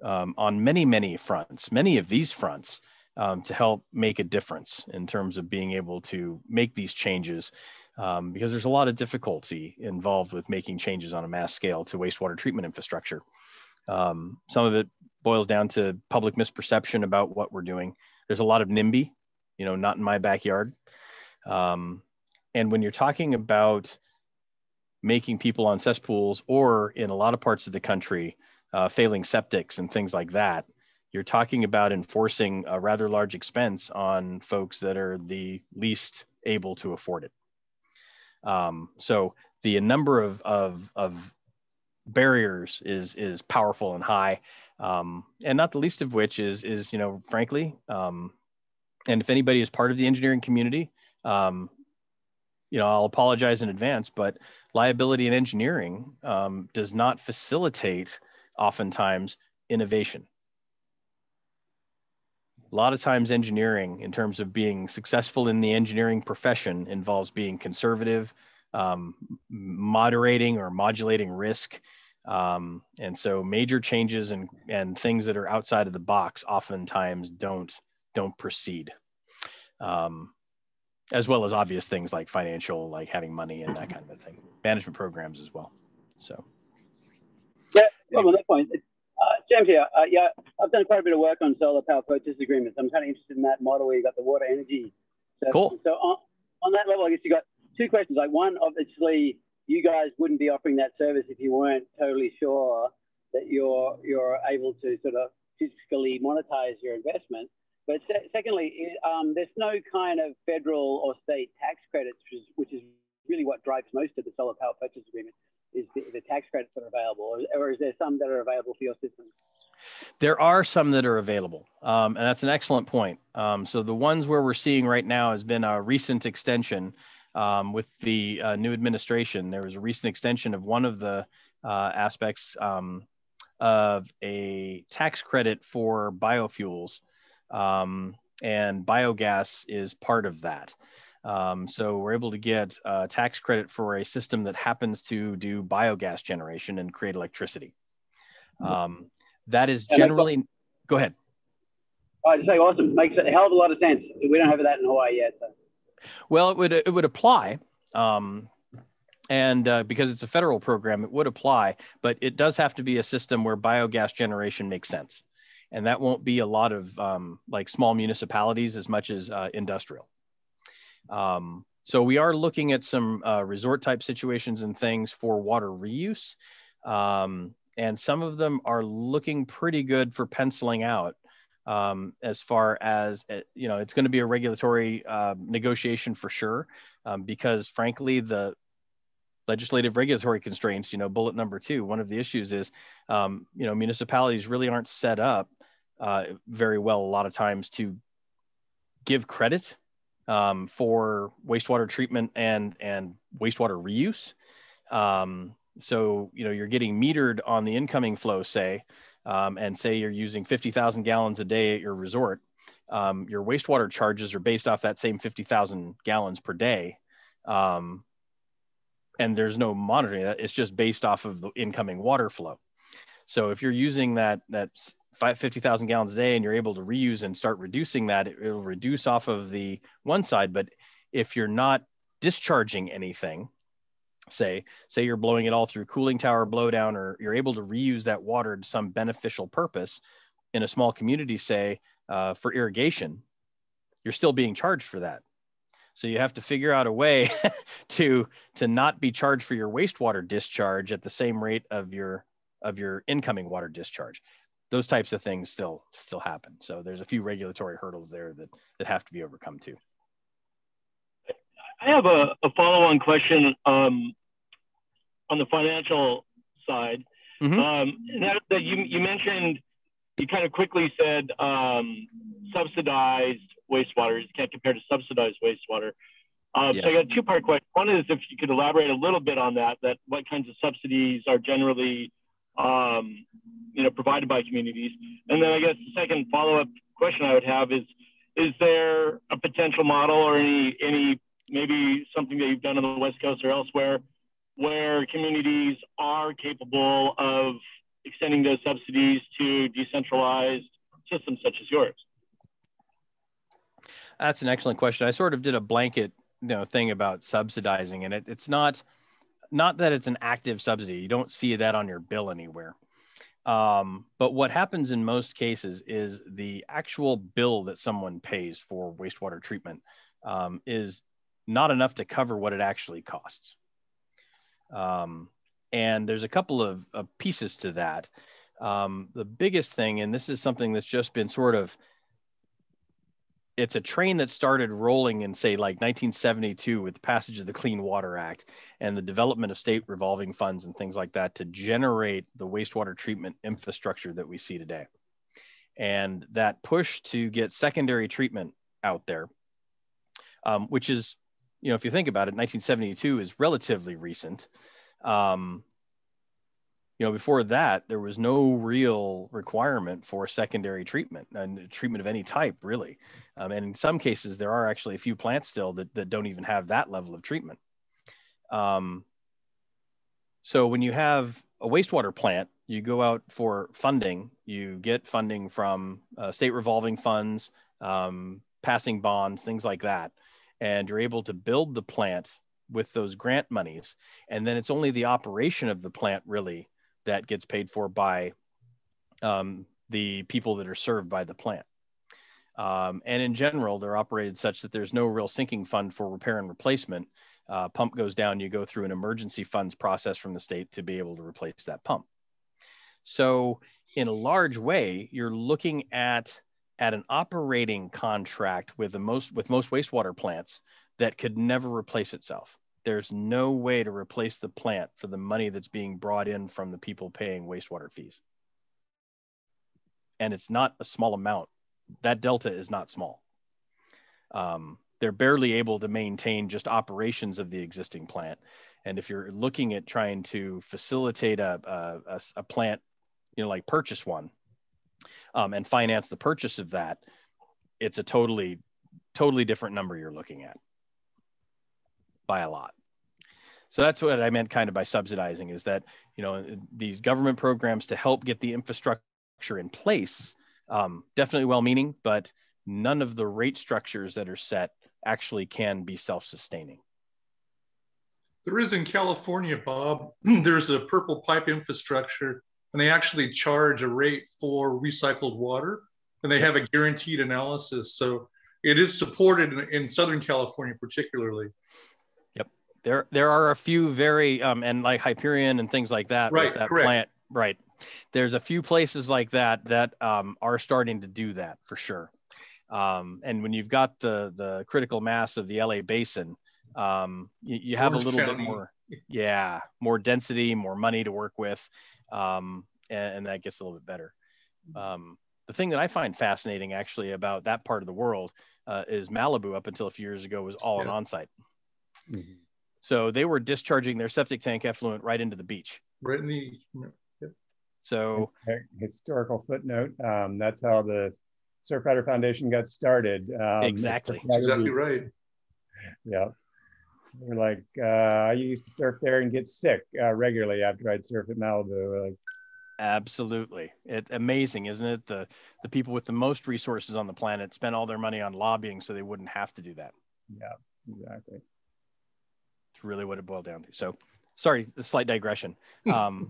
on many, many fronts, many of these fronts, to help make a difference in terms of being able to make these changes, because there's a lot of difficulty involved with making changes on a mass scale to wastewater treatment infrastructure. Some of it boils down to public misperception about what we're doing. There's a lot of NIMBY, not in my backyard. And when you're talking about making people on cesspools, or in a lot of parts of the country, failing septics and things like that, you're talking about enforcing a rather large expense on folks that are the least able to afford it. So the number of barriers is powerful and high, and not the least of which is frankly, and if anybody is part of the engineering community, I'll apologize in advance, but liability in engineering does not facilitate oftentimes innovation. A lot of times engineering, in terms of being successful in the engineering profession, involves being conservative, moderating or modulating risk. And so major changes and things that are outside of the box oftentimes don't proceed. As well as obvious things like financial, like having money and that kind of thing. Management programs as well. So. Yeah, well, on that point, James here. Yeah, I've done quite a bit of work on solar power purchase agreements. I'm kind of interested in that model where you got the water energy. Cool. So on that level, I guess you got two questions. Like one, obviously, you guys wouldn't be offering that service if you weren't totally sure that you're able to sort of fiscally monetize your investment. But secondly, there's no kind of federal or state tax credits, which is really what drives most of the solar power purchase agreement, is the tax credits that are available, or is there some that are available for your system? There are some that are available, and that's an excellent point. So the ones where we're seeing right now has been a recent extension with the new administration. There was a recent extension of one of the aspects of a tax credit for biofuels, and biogas is part of that. So we're able to get a tax credit for a system that happens to do biogas generation and create electricity. That is generally, go ahead. I'd say awesome. Makes a hell of a lot of sense. We don't have that in Hawaii yet. So. Well, it would apply. And because it's a federal program, it would apply, but it does have to be a system where biogas generation makes sense. And that won't be a lot of like small municipalities as much as industrial. So we are looking at some resort type situations and things for water reuse. And some of them are looking pretty good for penciling out, as far as, it's going to be a regulatory negotiation for sure. Because frankly, the legislative regulatory constraints, bullet number 2, one of the issues is, municipalities really aren't set up very well a lot of times to give credit for wastewater treatment and wastewater reuse. So, you're getting metered on the incoming flow, say, and say you're using 50,000 gallons a day at your resort. Your wastewater charges are based off that same 50,000 gallons per day. And there's no monitoring that. It's just based off of the incoming water flow. So if you're using that 50,000 gallons a day and you're able to reuse and start reducing that, it'll reduce off of the one side. But if you're not discharging anything, say you're blowing it all through cooling tower blowdown, or you're able to reuse that water to some beneficial purpose in a small community, say for irrigation, you're still being charged for that. So you have to figure out a way to not be charged for your wastewater discharge at the same rate of your incoming water discharge. Those types of things still happen. So there's a few regulatory hurdles there that have to be overcome too. I have a follow-on question on the financial side. Mm-hmm. That you mentioned, you kind of quickly said subsidized wastewater. You can't compare to subsidized wastewater. Yes. So I got a two-part question. One is if you could elaborate a little bit on that what kinds of subsidies are generally provided by communities. And then I guess the second follow-up question I would have is there a potential model or any maybe something that you've done on the West Coast or elsewhere where communities are capable of extending those subsidies to decentralized systems such as yours? That's an excellent question. I sort of did a blanket thing about subsidizing, and it's not that it's an active subsidy. You don't see that on your bill anywhere. But what happens in most cases is the actual bill that someone pays for wastewater treatment is not enough to cover what it actually costs. And there's a couple of pieces to that. The biggest thing, and this is something that's just been it's a train that started rolling in, say, like 1972 with the passage of the Clean Water Act and the development of state revolving funds and things like that to generate the wastewater treatment infrastructure that we see today. And that push to get secondary treatment out there, which is, if you think about it, 1972 is relatively recent. Before that, there was no real requirement for secondary treatment and treatment of any type, really. And in some cases, there are actually a few plants still that don't even have that level of treatment. So when you have a wastewater plant, you go out for funding, you get funding from state revolving funds, passing bonds, things like that. And you're able to build the plant with those grant monies. And then it's only the operation of the plant really that gets paid for by the people that are served by the plant. And in general, they're operated such that there's no real sinking fund for repair and replacement. Pump goes down, you go through an emergency funds process from the state to be able to replace that pump. So in a large way, you're looking at an operating contract with most wastewater plants that could never replace itself. There's no way to replace the plant for the money that's being brought in from the people paying wastewater fees. And it's not a small amount. That delta is not small. They're barely able to maintain just operations of the existing plant. And if you're looking at trying to facilitate a plant, like purchase one and finance the purchase of that, it's a totally different number you're looking at by a lot. So that's what I meant kind of by subsidizing, is that, these government programs to help get the infrastructure in place, definitely well-meaning, but none of the rate structures that are set actually can be self-sustaining. There is in California, Bob, there's a purple pipe infrastructure, and they actually charge a rate for recycled water, and they have a guaranteed analysis. So it is supported in Southern California, particularly. Yep. There are a few very, and like Hyperion and things like that. Right, that correct. Plant, right. There's a few places like that are starting to do that for sure. And when you've got the critical mass of the LA basin, you have Orange a little County. Bit more, more density, more money to work with. And that gets a little bit better. The thing that I find fascinating actually about that part of the world is Malibu up until a few years ago was all an on-site. Mm-hmm. So they were discharging their septic tank effluent right into the beach. Right in the, yep. So historical footnote, that's how the Surfrider Foundation got started. Exactly. That's exactly right. Yeah. We're like, I used to surf there and get sick regularly after I'd surf at Malibu. Like, absolutely. It's amazing, isn't it? The people with the most resources on the planet spent all their money on lobbying so they wouldn't have to do that. Yeah, exactly. It's That's really what it boiled down to. So sorry, a slight digression. No,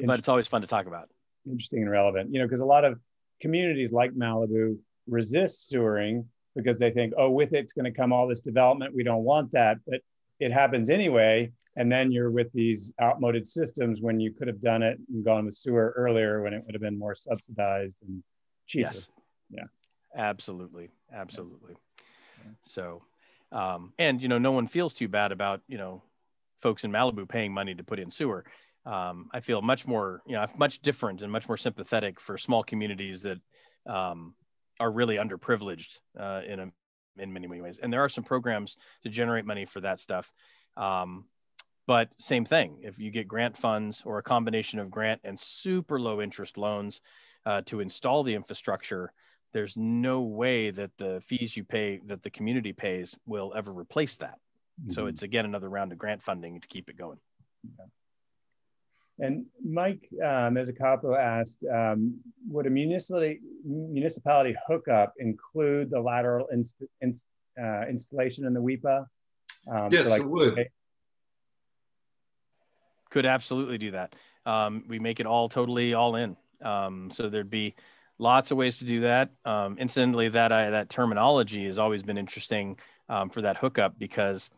but it's always fun to talk about. Interesting and relevant, because a lot of communities like Malibu resist sewering because they think, oh, with it's going to come all this development. We don't want that, but it happens anyway. And then you're with these outmoded systems when you could have done it and gone with sewer earlier when it would have been more subsidized and cheaper. Yes. Yeah. Absolutely. Absolutely. Yeah. So, and, no one feels too bad about, folks in Malibu paying money to put in sewer. I feel much more, much different and much more sympathetic for small communities that are really underprivileged in many ways. And there are some programs to generate money for that stuff. But same thing, if you get grant funds or a combination of grant and super low interest loans to install the infrastructure, there's no way that the fees you pay, that the community pays, will ever replace that. Mm-hmm. So it's, again, another round of grant funding to keep it going. Yeah. And Mike Mezzacapo asked, would a municipality hookup include the lateral installation in the WIPA? Yes, it would. Could absolutely do that. We make it totally all in. So there'd be lots of ways to do that. Incidentally, that terminology has always been interesting for that hookup, because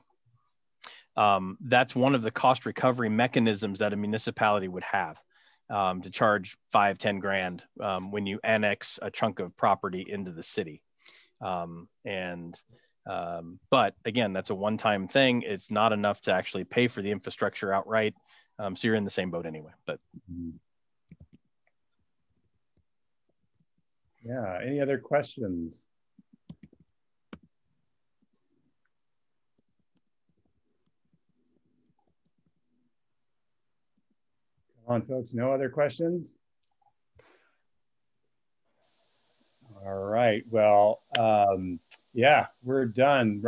that's one of the cost recovery mechanisms that a municipality would have, to charge $5-10 grand when you annex a chunk of property into the city. But again, that's a one-time thing. It's not enough to actually pay for the infrastructure outright. So you're in the same boat anyway. But yeah, any other questions? Come on, folks, no other questions? All right, well, yeah, we're done.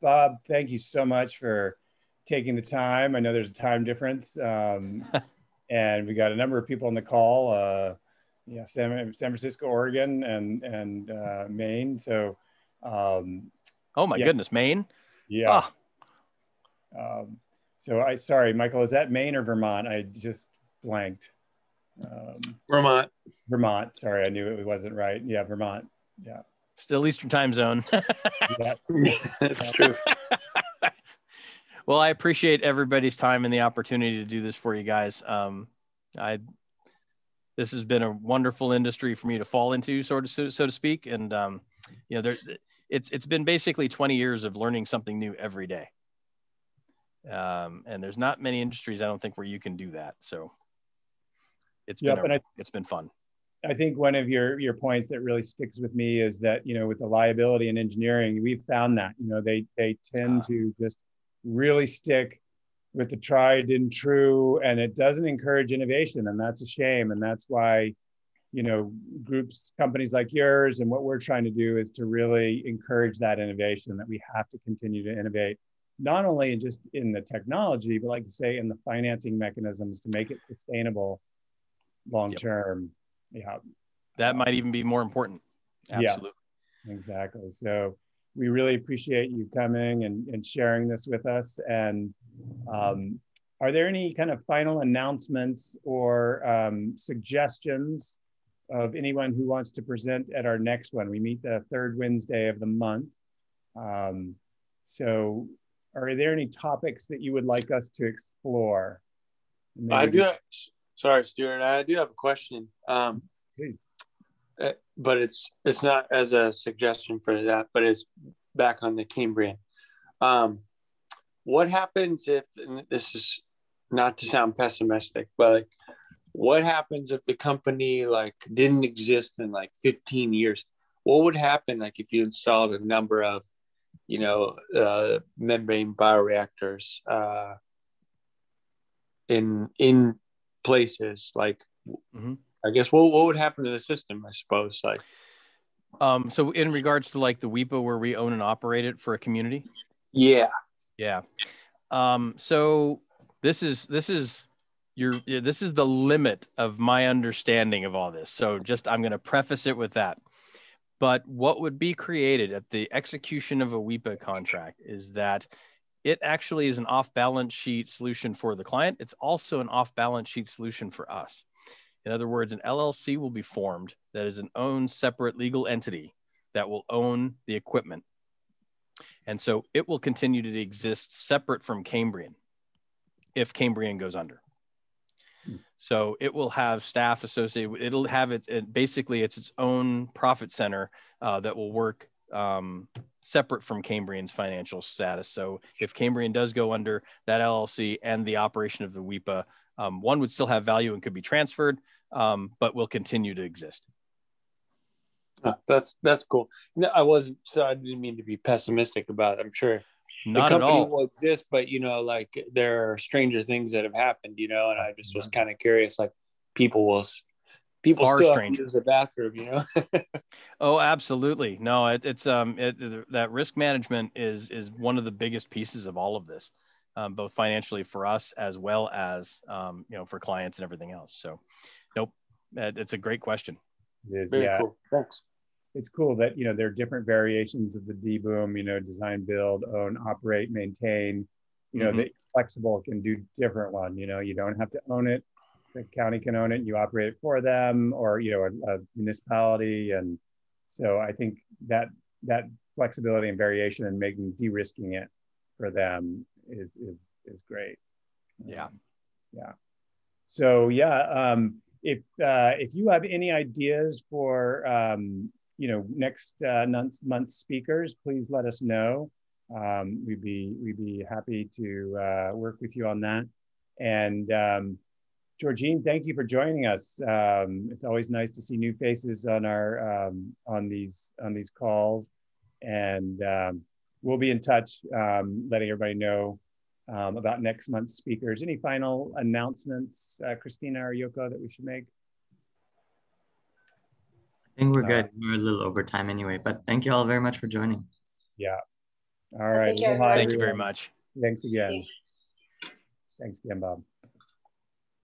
Bob, thank you so much for taking the time. I know there's a time difference, and we got a number of people on the call. Yeah, San Francisco, Oregon, and Maine. So, oh my goodness, Maine. Yeah. Oh. Sorry, Michael, is that Maine or Vermont? I just blanked. Vermont. Vermont. Sorry, I knew it wasn't right. Yeah, Vermont. Yeah. Still Eastern time zone. Yeah, that's true. Well, I appreciate everybody's time and the opportunity to do this for you guys. This has been a wonderful industry for me to fall into, so to speak. And it's been basically 20 years of learning something new every day. And there's not many industries, I don't think, where you can do that. So it's been fun. I think one of your points that really sticks with me is that, with the liability in engineering, we've found that, they tend to just really stick with the tried and true, and it doesn't encourage innovation, and that's a shame. And that's why, companies like yours, and what we're trying to do is to really encourage that innovation, that we have to continue to innovate, not only just in the technology, but like you say, in the financing mechanisms to make it sustainable long-term. Yeah. That might even be more important. Absolutely. Yeah, exactly. So we really appreciate you coming and sharing this with us. And are there any kind of final announcements or suggestions of anyone who wants to present at our next one? We meet the third Wednesday of the month. So are there any topics that you would like us to explore? Sorry, Stuart, I do have a question. Please. But it's not as a suggestion for that, but it's back on the Cambrian. What happens if, and this is not to sound pessimistic, but what happens if the company didn't exist in 15 years? What would happen if you installed a number of membrane bioreactors in places I guess what would happen to the system, I suppose? So in regards to the WIPA, where we own and operate it for a community? Yeah. So this is the limit of my understanding of all this. So I'm going to preface it with that. But what would be created at the execution of a WIPA contract is that it actually is an off-balance sheet solution for the client. It's also an off-balance sheet solution for us. In other words, an LLC will be formed that is an own separate legal entity that will own the equipment. And so it will continue to exist separate from Cambrian if Cambrian goes under. So it will have staff associated with, it'll have basically it's its own profit center that will work separate from Cambrian's financial status. So if Cambrian does go under, that LLC and the operation of the WIPA, one would still have value and could be transferred, but will continue to exist. That's cool. No, I didn't mean to be pessimistic about it. I'm sure not the company at all will exist, but like there are stranger things that have happened, and I just was kind of curious, like people far still stranger. use the bathroom, Oh, absolutely. No, it's that risk management is one of the biggest pieces of all of this, both financially for us as well as for clients and everything else. So, nope, it's a great question. It is, Very yeah. cool. Thanks. It's cool that there are different variations of the DBOOM. Design, build, own, operate, maintain. That flexible can do different one. You don't have to own it. The county can own it. You operate it for them, or a municipality. And so I think that flexibility and variation and making de-risking it for them is great. Yeah. Yeah. So yeah. If you have any ideas for next month's speakers, please let us know. We'd be happy to work with you on that. And Georgine, thank you for joining us. It's always nice to see new faces on our on these calls, and we'll be in touch, letting everybody know about next month's speakers. Any final announcements, Christina or Yoko, that we should make? I think we're good. We're a little over time anyway, but thank you all very much for joining. Yeah. All right. Thank you, Thank you very much. Thanks again. Thanks again, Bob.